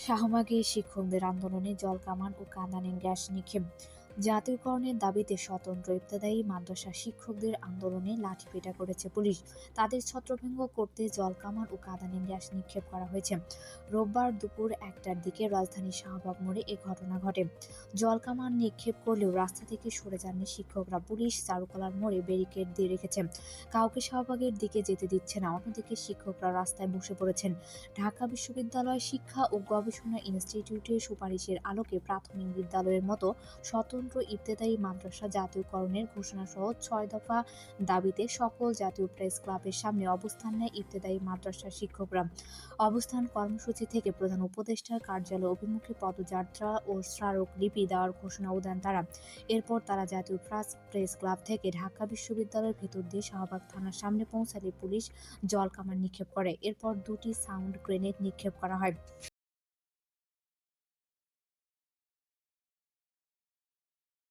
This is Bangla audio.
শাহবাগে শিক্ষকদের আন্দোলনে জলকামান ও কাঁদানে গ্যাস নিক্ষেপ। জাতীয়করণের দাবিতে স্বতন্ত্র ইবতেদায়ী মাদ্রাসা শিক্ষকদের আন্দোলনে লাঠিপেটা করেছে পুলিশ। তাদের ছত্রভঙ্গ করতে জলকামান ও কাঁদানে গ্যাস নিক্ষেপ করা হয়েছে। রোববার দুপুর 1টার দিকে রাজধানীর শাহবাগ মোড়ে এ ঘটনা ঘটে। জলকামান নিক্ষেপ করলেও রাস্তা থেকে সরে যাননি শিক্ষকরা। পুলিশ চারুকলার মোড়ে ব্যারিকেড দিয়ে রেখেছে, কাউকে শাহবাগের দিকে যেতে দিচ্ছে না। অন্যদিকে শিক্ষকরা রাস্তায় বসে পড়েছেন। ঢাকা বিশ্ববিদ্যালয় শিক্ষা ও গবেষণা ইনস্টিটিউটের সুপারিশের আলোকে প্রাথমিক বিদ্যালয়ের মতো স্বতন্ত্র ইবতেদায়ী মাদ্রাসা জাতীয়করণের ঘোষণাসহ 6 দফা দাবিতে সকল জাতীয় প্রেস ক্লাবের সামনে অবস্থান নেয় ইবতেদায়ী মাদ্রাসার শিক্ষকরা। অবস্থান কর্মসূচি থেকে প্রধান উপদেষ্টার কার্যালয় অভিমুখে পদযাত্রা ও স্মারকলিপি দেওয়ার ঘোষণাও দেন তারা। এরপর তারা জাতীয় প্রেস ক্লাব থেকে ঢাকা বিশ্ববিদ্যালয়ের ভেতর দিয়ে শাহবাগ থানার সামনে পৌঁছালে পুলিশ জলকামান নিক্ষেপ করে। এরপর দুটি সাউন্ড গ্রেনেড নিক্ষেপ করা হয়।